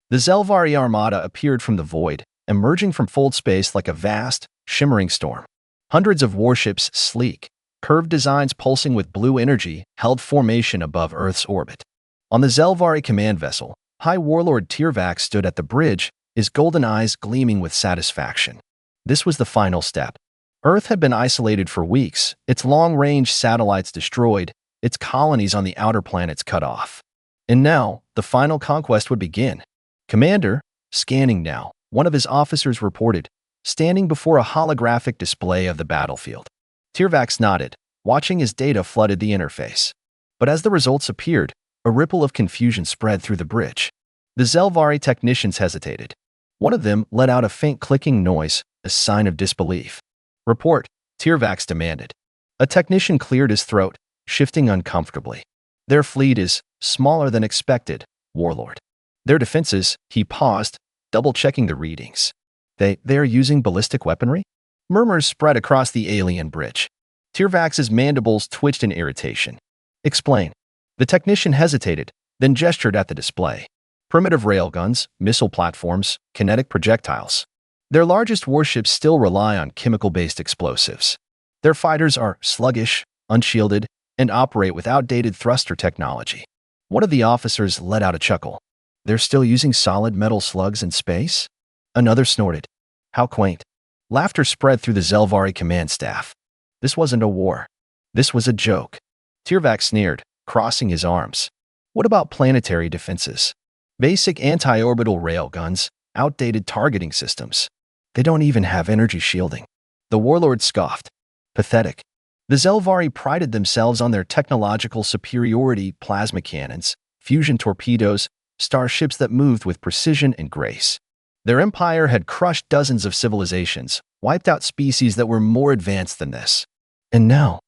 The Xel'Vari Armada appeared from the void, emerging from fold space like a vast, shimmering storm. Hundreds of warships, sleek, curved designs pulsing with blue energy, held formation above Earth's orbit. On the Xel'Vari command vessel, High Warlord Tirvax stood at the bridge, his golden eyes gleaming with satisfaction. This was the final step. Earth had been isolated for weeks, its long-range satellites destroyed, its colonies on the outer planets cut off. And now, the final conquest would begin. "Commander, scanning now," one of his officers reported, standing before a holographic display of the battlefield. Tirvax nodded, watching as data flooded the interface. But as the results appeared, a ripple of confusion spread through the bridge. The Xel'Vari technicians hesitated. One of them let out a faint clicking noise, a sign of disbelief. "Report," Tirvax demanded. A technician cleared his throat, shifting uncomfortably. "Their fleet is smaller than expected, Warlord. Their defenses," he paused, double-checking the readings. They are using ballistic weaponry?" Murmurs spread across the alien bridge. Tirvax's mandibles twitched in irritation. "Explain." The technician hesitated, then gestured at the display. "Primitive railguns, missile platforms, kinetic projectiles. Their largest warships still rely on chemical-based explosives. Their fighters are sluggish, unshielded, and operate with outdated thruster technology." One of the officers let out a chuckle. "They're still using solid metal slugs in space?" Another snorted. "How quaint." Laughter spread through the Xel'Vari command staff. This wasn't a war. This was a joke. Tirvax sneered, crossing his arms. "What about planetary defenses? Basic anti-orbital railguns, outdated targeting systems. They don't even have energy shielding." The warlord scoffed. "Pathetic." The Xel'Vari prided themselves on their technological superiority: plasma cannons, fusion torpedoes, starships that moved with precision and grace. Their empire had crushed dozens of civilizations, wiped out species that were more advanced than this. And now,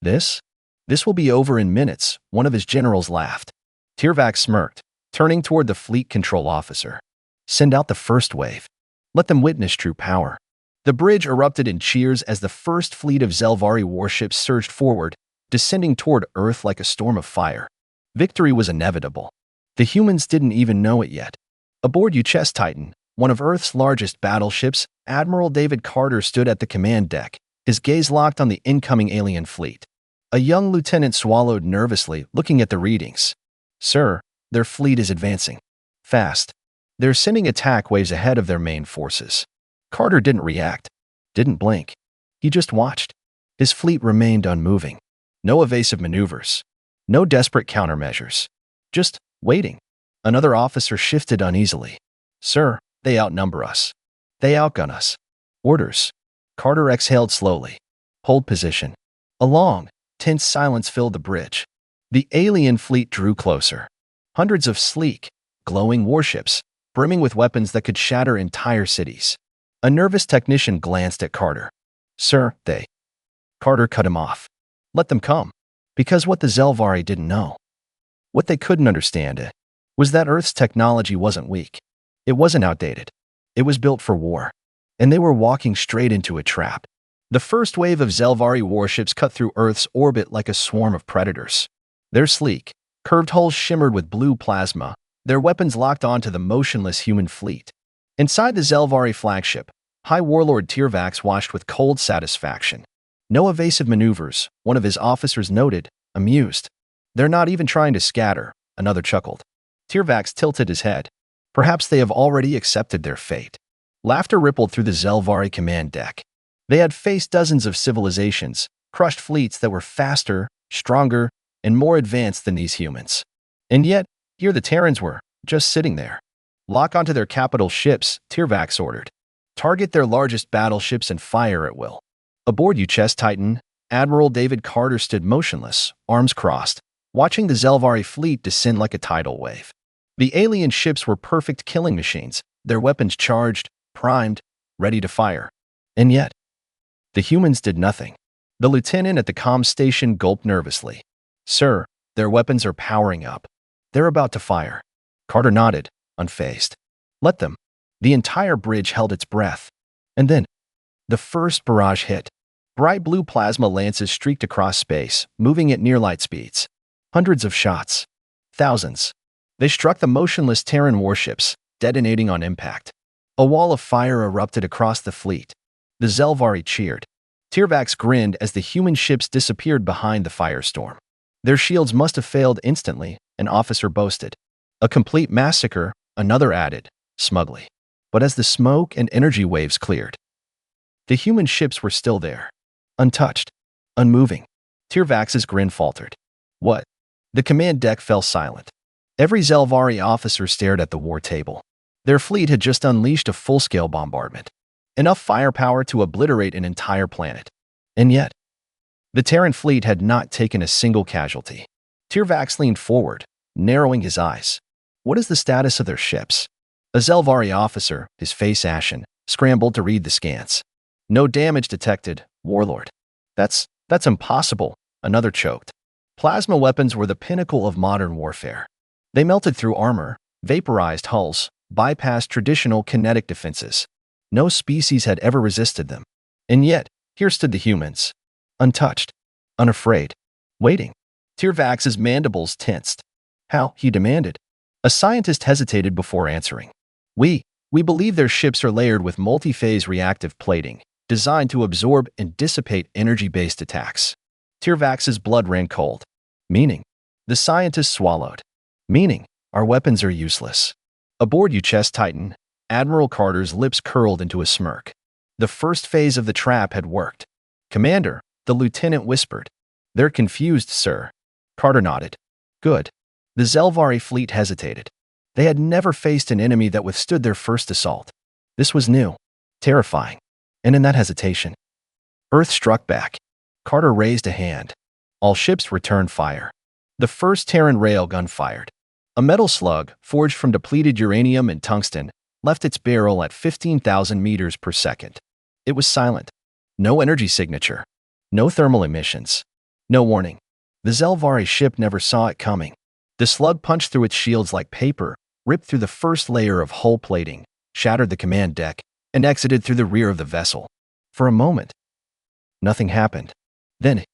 this? "This will be over in minutes," one of his generals laughed. Tirvax smirked, turning toward the fleet control officer. "Send out the first wave. Let them witness true power." The bridge erupted in cheers as the first fleet of Xel'Vari warships surged forward, descending toward Earth like a storm of fire. Victory was inevitable. The humans didn't even know it yet. Aboard UCS Titan, one of Earth's largest battleships, Admiral David Carter stood at the command deck, his gaze locked on the incoming alien fleet. A young lieutenant swallowed nervously, looking at the readings. "Sir, their fleet is advancing. Fast. They're sending attack waves ahead of their main forces." Carter didn't react, didn't blink. He just watched. His fleet remained unmoving. No evasive maneuvers. No desperate countermeasures. Just waiting. Another officer shifted uneasily. "Sir, they outnumber us. They outgun us." "Orders." Carter exhaled slowly. "Hold position." A long, tense silence filled the bridge. The alien fleet drew closer. Hundreds of sleek, glowing warships, brimming with weapons that could shatter entire cities. A nervous technician glanced at Carter. "Sir, they—" Carter cut him off. "Let them come." Because what the Xel'Vari didn't know, what they couldn't understand, was that Earth's technology wasn't weak. It wasn't outdated. It was built for war. And they were walking straight into a trap. The first wave of Xel'Vari warships cut through Earth's orbit like a swarm of predators. Their sleek, curved hulls shimmered with blue plasma, their weapons locked onto the motionless human fleet. Inside the Xel'Vari flagship, High Warlord Tirvax watched with cold satisfaction. "No evasive maneuvers," one of his officers noted, amused. "They're not even trying to scatter," another chuckled. Tirvax tilted his head. Perhaps they have already accepted their fate. Laughter rippled through the Xel'Vari command deck. They had faced dozens of civilizations, crushed fleets that were faster, stronger, and more advanced than these humans. And yet, here the Terrans were, just sitting there. "Lock onto their capital ships," Tirvax ordered. "Target their largest battleships and fire at will." Aboard UCS Titan, Admiral David Carter stood motionless, arms crossed, watching the Xel'Vari fleet descend like a tidal wave. The alien ships were perfect killing machines, their weapons charged, primed, ready to fire. And yet, the humans did nothing. The lieutenant at the comm station gulped nervously. "Sir, their weapons are powering up. They're about to fire." Carter nodded, unfazed. "Let them." The entire bridge held its breath. And then, the first barrage hit. Bright blue plasma lances streaked across space, moving at near light speeds. Hundreds of shots. Thousands. They struck the motionless Terran warships, detonating on impact. A wall of fire erupted across the fleet. The Xel'Vari cheered. Tirvax grinned as the human ships disappeared behind the firestorm. Their shields must have failed instantly, an officer boasted. A complete massacre, another added, smugly. But as the smoke and energy waves cleared, the human ships were still there, untouched, unmoving. Tirvax's grin faltered. What? The command deck fell silent. Every Xel'Vari officer stared at the war table. Their fleet had just unleashed a full-scale bombardment. Enough firepower to obliterate an entire planet. And yet, the Terran fleet had not taken a single casualty. Tirvax leaned forward, narrowing his eyes. What is the status of their ships? A Xel'Vari officer, his face ashen, scrambled to read the scans. No damage detected, Warlord. That's impossible, another choked. Plasma weapons were the pinnacle of modern warfare. They melted through armor, vaporized hulls, bypassed traditional kinetic defenses. No species had ever resisted them. And yet, here stood the humans. Untouched, unafraid, waiting. Tirvax's mandibles tensed. How? He demanded. A scientist hesitated before answering. We believe their ships are layered with multi-phase reactive plating, designed to absorb and dissipate energy-based attacks. Tirvax's blood ran cold. Meaning? The scientist swallowed. Meaning, our weapons are useless. Aboard you, chest titan. Admiral Carter's lips curled into a smirk. The first phase of the trap had worked. Commander, the lieutenant whispered. They're confused, sir. Carter nodded. Good. The Xel'Vari fleet hesitated. They had never faced an enemy that withstood their first assault. This was new, terrifying. And in that hesitation, Earth struck back. Carter raised a hand. All ships returned fire. The first Terran railgun fired. A metal slug, forged from depleted uranium and tungsten, left its barrel at 15,000 meters per second. It was silent. No energy signature. No thermal emissions. No warning. The Xel'Vari ship never saw it coming. The slug punched through its shields like paper, ripped through the first layer of hull plating, shattered the command deck, and exited through the rear of the vessel. For a moment, nothing happened. Then,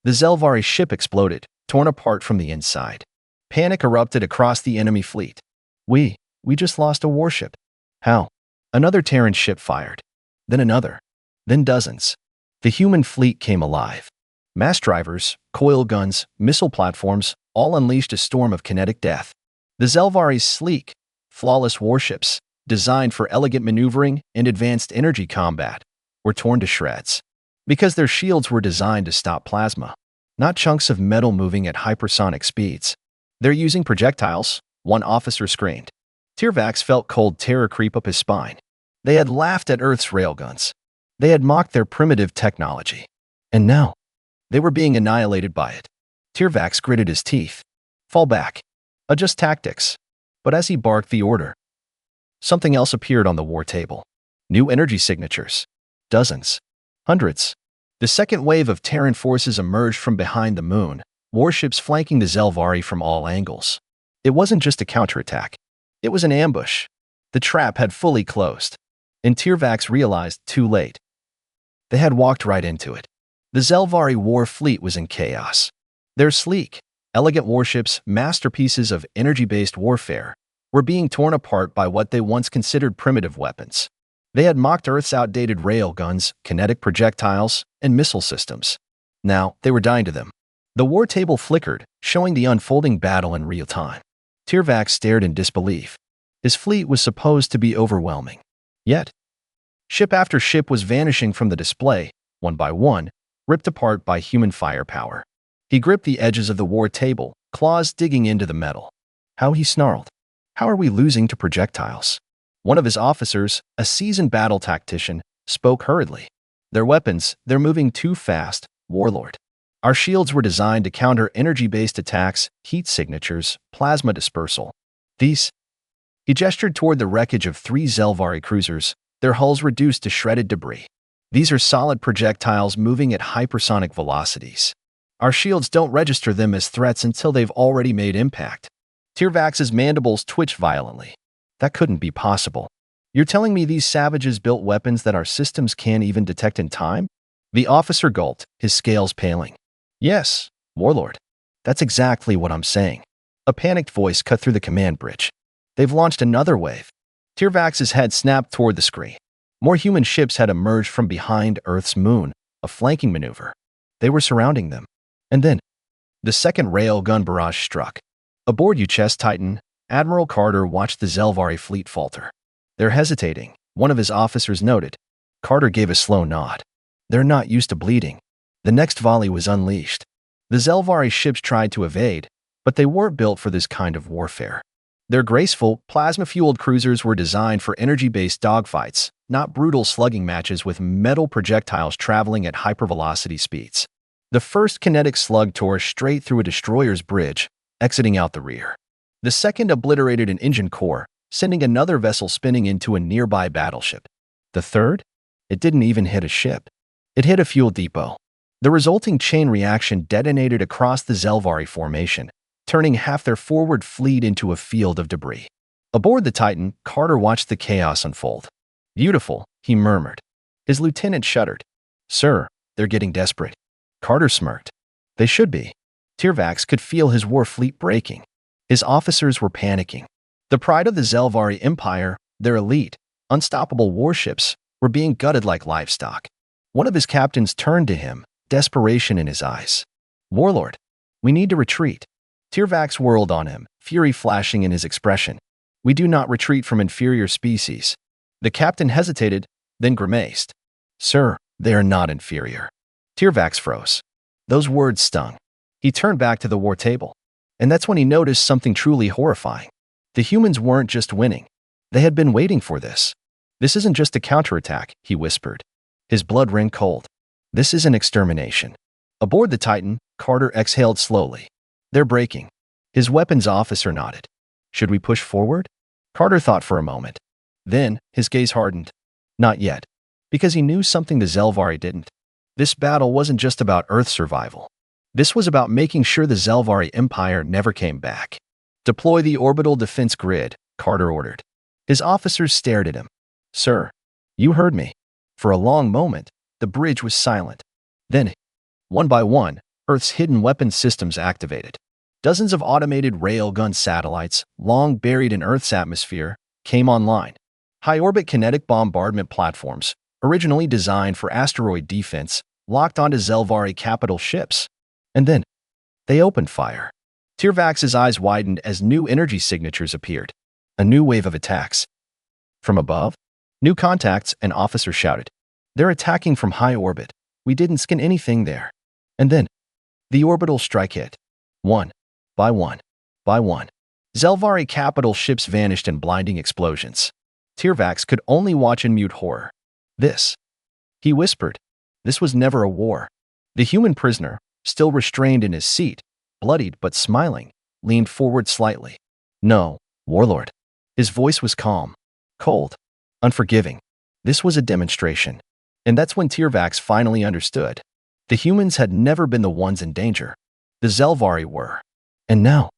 the Xel'Vari ship exploded, torn apart from the inside. Panic erupted across the enemy fleet. We just lost a warship. How? Another Terran ship fired. Then another. Then dozens. The human fleet came alive. Mass drivers, coil guns, missile platforms, all unleashed a storm of kinetic death. The Xel'Vari's sleek, flawless warships, designed for elegant maneuvering and advanced energy combat, were torn to shreds. Because their shields were designed to stop plasma, not chunks of metal moving at hypersonic speeds. They're using projectiles, one officer screamed. Tirvax felt cold terror creep up his spine. They had laughed at Earth's railguns. They had mocked their primitive technology. And now, they were being annihilated by it. Tirvax gritted his teeth. Fall back. Adjust tactics. But as he barked the order, something else appeared on the war table. New energy signatures. Dozens. Hundreds. The second wave of Terran forces emerged from behind the moon, warships flanking the Xel'Vari from all angles. It wasn't just a counterattack. It was an ambush. The trap had fully closed. And Tirvax realized too late. They had walked right into it. The Xel'Vari war fleet was in chaos. Their sleek, elegant warships, masterpieces of energy-based warfare, were being torn apart by what they once considered primitive weapons. They had mocked Earth's outdated railguns, kinetic projectiles, and missile systems. Now, they were dying to them. The war table flickered, showing the unfolding battle in real time. Tirvax stared in disbelief. His fleet was supposed to be overwhelming. Yet, ship after ship was vanishing from the display, one by one, ripped apart by human firepower. He gripped the edges of the war table, claws digging into the metal. How he snarled. How are we losing to projectiles? One of his officers, a seasoned battle tactician, spoke hurriedly. Their weapons, they're moving too fast, Warlord. Our shields were designed to counter energy-based attacks, heat signatures, plasma dispersal. These. He gestured toward the wreckage of 3 Xel'Vari cruisers, their hulls reduced to shredded debris. These are solid projectiles moving at hypersonic velocities. Our shields don't register them as threats until they've already made impact. Tirvax's mandibles twitched violently. That couldn't be possible. You're telling me these savages built weapons that our systems can't even detect in time? The officer gulped, his scales paling. Yes, Warlord. That's exactly what I'm saying. A panicked voice cut through the command bridge. They've launched another wave. Tirvax's head snapped toward the screen. More human ships had emerged from behind Earth's moon, a flanking maneuver. They were surrounding them. And then, the second railgun barrage struck. Aboard UHS Titan, Admiral Carter watched the Xel'Vari fleet falter. "They're hesitating," one of his officers noted. Carter gave a slow nod. "They're not used to bleeding." The next volley was unleashed. The Xel'Vari ships tried to evade, but they weren't built for this kind of warfare. Their graceful, plasma-fueled cruisers were designed for energy-based dogfights, not brutal slugging matches with metal projectiles traveling at hypervelocity speeds. The first kinetic slug tore straight through a destroyer's bridge, exiting out the rear. The second obliterated an engine core, sending another vessel spinning into a nearby battleship. The third? It didn't even hit a ship. It hit a fuel depot. The resulting chain reaction detonated across the Xel'Vari formation, turning half their forward fleet into a field of debris. Aboard the Titan, Carter watched the chaos unfold. "Beautiful," he murmured. His lieutenant shuddered. "Sir, they're getting desperate." Carter smirked. "They should be." Tirvax could feel his war fleet breaking. His officers were panicking. The pride of the Xel'Vari Empire, their elite, unstoppable warships, were being gutted like livestock. One of his captains turned to him, desperation in his eyes. "Warlord, we need to retreat." Tirvax whirled on him, fury flashing in his expression. "We do not retreat from inferior species." The captain hesitated, then grimaced. "Sir, they are not inferior." Tirvax froze. Those words stung. He turned back to the war table. And that's when he noticed something truly horrifying. The humans weren't just winning. They had been waiting for this. "This isn't just a counterattack," he whispered. His blood ran cold. "This is an extermination." Aboard the Titan, Carter exhaled slowly. "They're breaking." His weapons officer nodded. "Should we push forward?" Carter thought for a moment. Then, his gaze hardened. Not yet. Because he knew something the Xel'Vari didn't. This battle wasn't just about Earth survival. This was about making sure the Xel'Vari Empire never came back. "Deploy the orbital defense grid," Carter ordered. His officers stared at him. "Sir, you heard me." For a long moment, the bridge was silent. Then, one by one, Earth's hidden weapons systems activated. Dozens of automated railgun satellites, long buried in Earth's atmosphere, came online. High-orbit kinetic bombardment platforms, originally designed for asteroid defense, locked onto Xel'Vari capital ships. And then, they opened fire. Tirvax's eyes widened as new energy signatures appeared. A new wave of attacks. From above, new contacts, an officer shouted. "They're attacking from high orbit. We didn't skin anything there." And then, the orbital strike hit. One by one by one. Xel'Vari capital ships vanished in blinding explosions. Tirvax could only watch in mute horror. "This," he whispered, "this was never a war." The human prisoner, still restrained in his seat, bloodied but smiling, leaned forward slightly. "No, Warlord." His voice was calm, cold, unforgiving. This was a demonstration. And that's when Tirvax finally understood. The humans had never been the ones in danger. The Xel'Vari were. And now,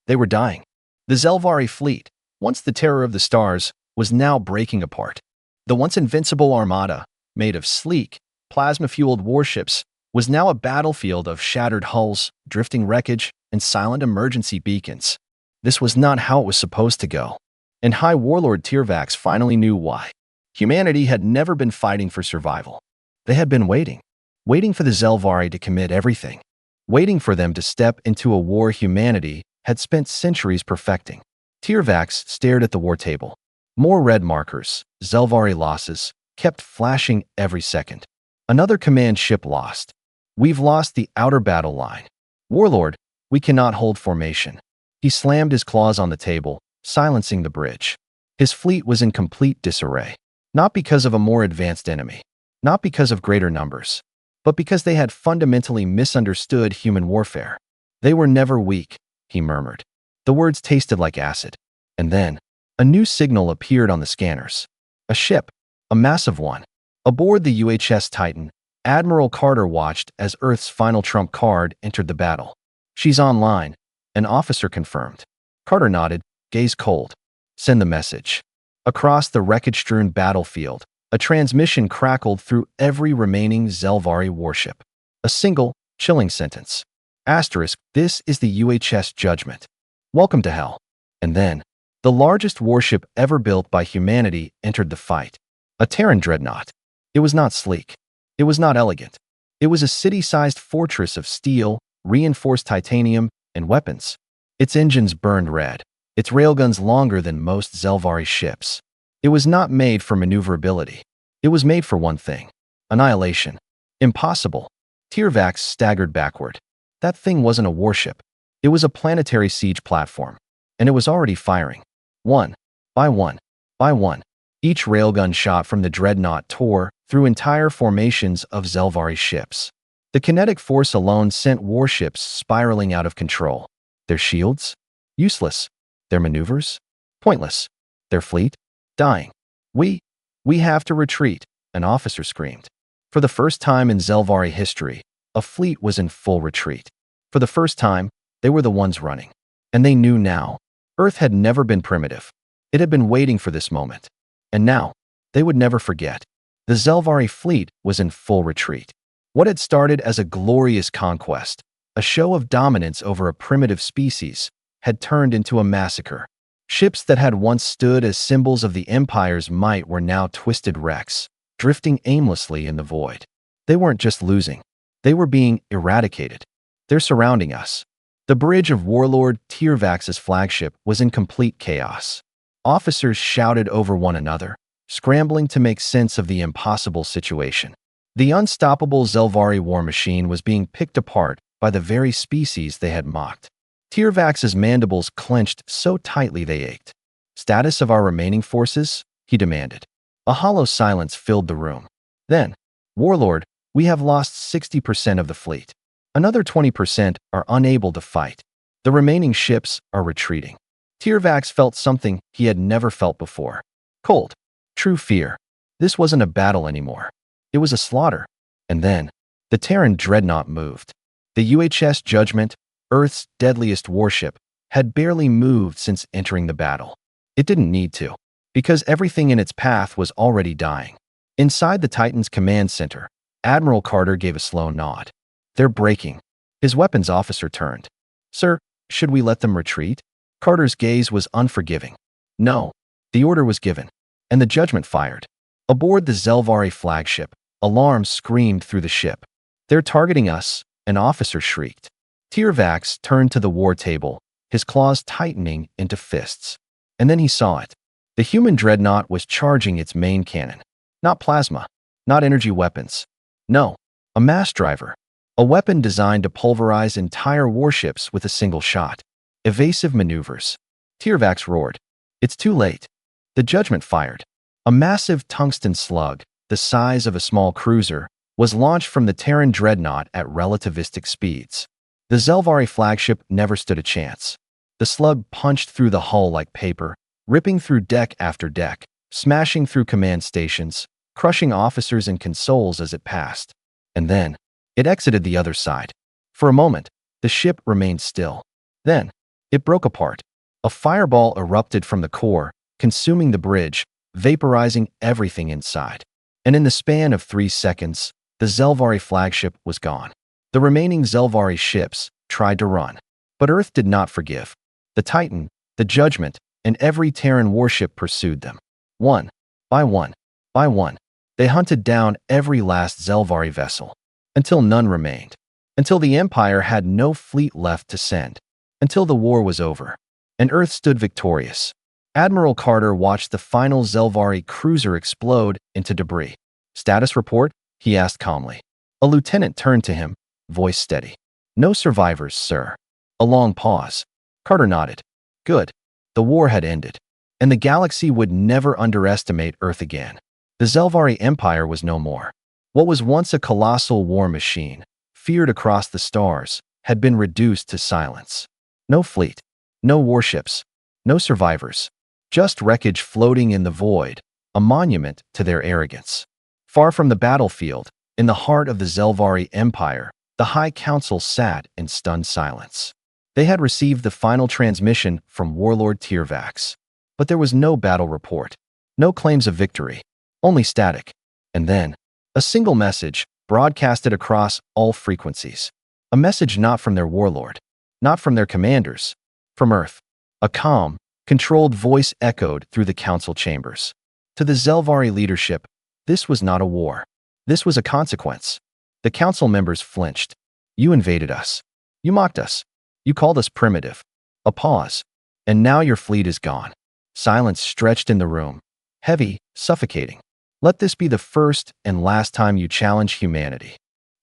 they were dying. The Xel'Vari fleet, once the terror of the stars, was now breaking apart. The once invincible Armada, made of sleek, plasma-fueled warships, was now a battlefield of shattered hulls, drifting wreckage, and silent emergency beacons. This was not how it was supposed to go. And High Warlord Tirvax finally knew why. Humanity had never been fighting for survival. They had been waiting. Waiting for the Xel'Vari to commit everything. Waiting for them to step into a war humanity had spent centuries perfecting. Tirvax stared at the war table. More red markers, Xel'Vari losses, kept flashing every second. Another command ship lost. "We've lost the outer battle line. Warlord, we cannot hold formation." He slammed his claws on the table, silencing the bridge. His fleet was in complete disarray. Not because of a more advanced enemy. Not because of greater numbers. But because they had fundamentally misunderstood human warfare. "They were never weak," he murmured. The words tasted like acid. And then, a new signal appeared on the scanners. A ship, a massive one. Aboard the UHS Titan, Admiral Carter watched as Earth's final trump card entered the battle. "She's online," an officer confirmed. Carter nodded, gaze cold. "Send the message." Across the wreckage-strewn battlefield, a transmission crackled through every remaining Xel'Vari warship. A single, chilling sentence. Asterisk, "This is the UHS judgment. Welcome to hell." And then, The largest warship ever built by humanity entered the fight. A Terran dreadnought. It was not sleek. It was not elegant. It was a city-sized fortress of steel, reinforced titanium, and weapons. Its engines burned red. Its railguns longer than most Xel'Vari ships. It was not made for maneuverability. It was made for one thing: annihilation. Impossible. Tyrvax staggered backward. That thing wasn't a warship. It was a planetary siege platform. And it was already firing. One by one by one. Each railgun shot from the dreadnought tore through entire formations of Xel'Vari ships. The kinetic force alone sent warships spiraling out of control. Their shields? Useless. Their maneuvers? Pointless. Their fleet? Dying. We have to retreat, an officer screamed. For the first time in Xel'Vari history, a fleet was in full retreat. For the first time, they were the ones running. And they knew now. Earth had never been primitive. It had been waiting for this moment. And now, they would never forget. The Xel'Vari fleet was in full retreat. What had started as a glorious conquest, a show of dominance over a primitive species, had turned into a massacre. Ships that had once stood as symbols of the Empire's might were now twisted wrecks, drifting aimlessly in the void. They weren't just losing. They were being eradicated. They're surrounding us. The bridge of Warlord Tyrvax's flagship was in complete chaos. Officers shouted over one another, scrambling to make sense of the impossible situation. The unstoppable Xel'Vari war machine was being picked apart by the very species they had mocked. Tyrvax's mandibles clenched so tightly they ached. "Status of our remaining forces?" he demanded. A hollow silence filled the room. Then, "Warlord, we have lost 60% of the fleet. Another 20% are unable to fight. The remaining ships are retreating." Tyrvax felt something he had never felt before. Cold. True fear. This wasn't a battle anymore. It was a slaughter. And then, the Terran dreadnought moved. The UHS Judgment, Earth's deadliest warship, had barely moved since entering the battle. It didn't need to, because everything in its path was already dying. Inside the Titan's command center, Admiral Carter gave a slow nod. "They're breaking." His weapons officer turned. "Sir, should we let them retreat?" Carter's gaze was unforgiving. No. The order was given, and the Judgment fired. Aboard the Xel'Vari flagship, alarms screamed through the ship. "They're targeting us," an officer shrieked. Tyrvax turned to the war table, his claws tightening into fists. And then he saw it. The human dreadnought was charging its main cannon. Not plasma, not energy weapons. No, a mass driver. A weapon designed to pulverize entire warships with a single shot. Evasive maneuvers. Tyrvax roared. "It's too late." The Judgment fired. A massive tungsten slug, the size of a small cruiser, was launched from the Terran dreadnought at relativistic speeds. The Xel'Vari flagship never stood a chance. The slug punched through the hull like paper, ripping through deck after deck, smashing through command stations, crushing officers and consoles as it passed. And then, it exited the other side. For a moment, the ship remained still. Then, it broke apart. A fireball erupted from the core, consuming the bridge, vaporizing everything inside. And in the span of 3 seconds, the Xel'Vari flagship was gone. The remaining Xel'Vari ships tried to run. But Earth did not forgive. The Titan, the Judgment, and every Terran warship pursued them. One by one by one, they hunted down every last Xel'Vari vessel. Until none remained. Until the Empire had no fleet left to send. Until the war was over. And Earth stood victorious. Admiral Carter watched the final Xel'Vari cruiser explode into debris. "Status report?" he asked calmly. A lieutenant turned to him, voice steady. "No survivors, sir." A long pause. Carter nodded. Good. The war had ended. And the galaxy would never underestimate Earth again. The Xel'Vari Empire was no more. What was once a colossal war machine, feared across the stars, had been reduced to silence. No fleet. No warships. No survivors. Just wreckage floating in the void, a monument to their arrogance. Far from the battlefield, in the heart of the Xel'Vari Empire, the High Council sat in stunned silence. They had received the final transmission from Warlord Tyrvax. But there was no battle report. No claims of victory. Only static. And then, a single message, broadcasted across all frequencies. A message not from their warlord. Not from their commanders. From Earth. A calm, Controlled voice echoed through the council chambers. To the Xel'Vari leadership, this was not a war. This was a consequence. The council members flinched. You invaded us. You mocked us. You called us primitive. A pause. And now your fleet is gone. Silence stretched in the room. Heavy, suffocating. Let this be the first and last time you challenge humanity.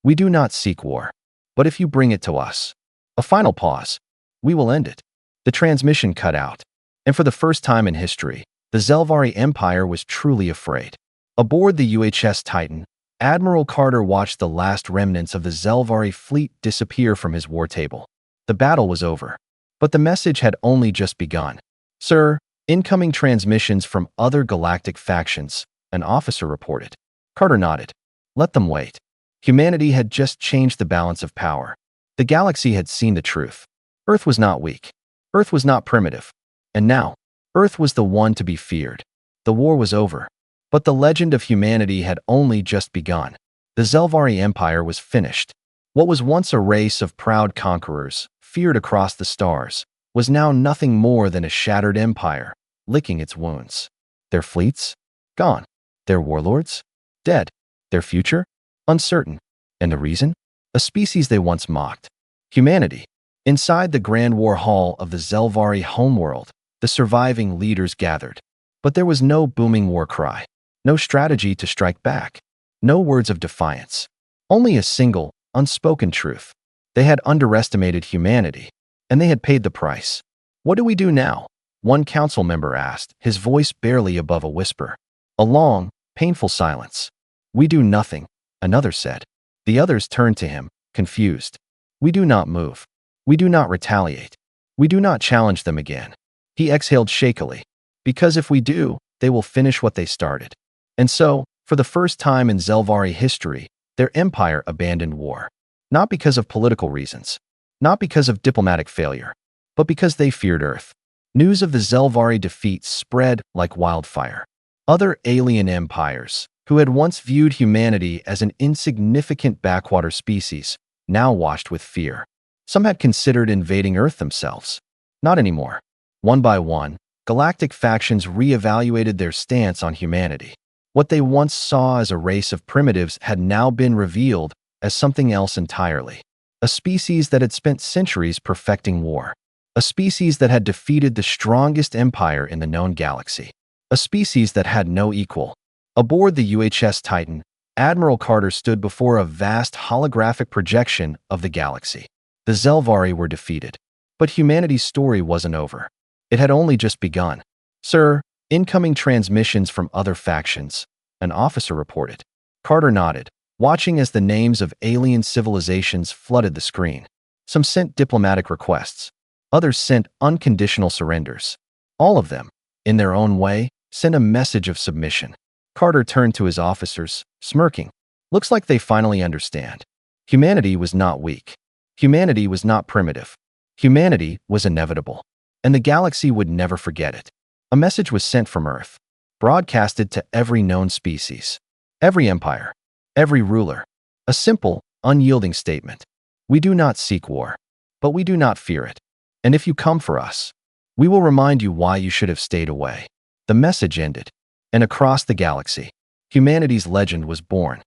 We do not seek war. But if you bring it to us, a final pause, we will end it. The transmission cut out. And for the first time in history, the Xel'Vari Empire was truly afraid. Aboard the UHS Titan, Admiral Carter watched the last remnants of the Xel'Vari fleet disappear from his war table. The battle was over. But the message had only just begun. Sir, incoming transmissions from other galactic factions, an officer reported. Carter nodded. Let them wait. Humanity had just changed the balance of power. The galaxy had seen the truth. Earth was not weak. Earth was not primitive. And now, Earth was the one to be feared. The war was over. But the legend of humanity had only just begun. The Xel'Vari Empire was finished. What was once a race of proud conquerors, feared across the stars, was now nothing more than a shattered empire, licking its wounds. Their fleets? Gone. Their warlords? Dead. Their future? Uncertain. And the reason? A species they once mocked. Humanity. Inside the Grand War Hall of the Xel'Vari homeworld, the surviving leaders gathered. But there was no booming war cry. No strategy to strike back. No words of defiance. Only a single, unspoken truth. They had underestimated humanity, and they had paid the price. What do we do now? One council member asked, his voice barely above a whisper. A long, painful silence. We do nothing, another said. The others turned to him, confused. We do not move. We do not retaliate. We do not challenge them again. He exhaled shakily. Because if we do, they will finish what they started. And so, for the first time in Xel'Vari history, their empire abandoned war. Not because of political reasons. Not because of diplomatic failure. But because they feared Earth. News of the Xel'Vari defeat spread like wildfire. Other alien empires, who had once viewed humanity as an insignificant backwater species, now watched with fear. Some had considered invading Earth themselves. Not anymore. One by one, galactic factions reevaluated their stance on humanity. What they once saw as a race of primitives had now been revealed as something else entirely. A species that had spent centuries perfecting war. A species that had defeated the strongest empire in the known galaxy. A species that had no equal. Aboard the UHS Titan, Admiral Carter stood before a vast holographic projection of the galaxy. The Xel'Vari were defeated. But humanity's story wasn't over. It had only just begun. Sir, incoming transmissions from other factions, an officer reported. Carter nodded, watching as the names of alien civilizations flooded the screen. Some sent diplomatic requests. Others sent unconditional surrenders. All of them, in their own way, sent a message of submission. Carter turned to his officers, smirking. Looks like they finally understand. Humanity was not weak. Humanity was not primitive. Humanity was inevitable. And the galaxy would never forget it. A message was sent from Earth, broadcasted to every known species, every empire, every ruler. A simple, unyielding statement. We do not seek war, but we do not fear it. And if you come for us, we will remind you why you should have stayed away. The message ended. And across the galaxy, humanity's legend was born.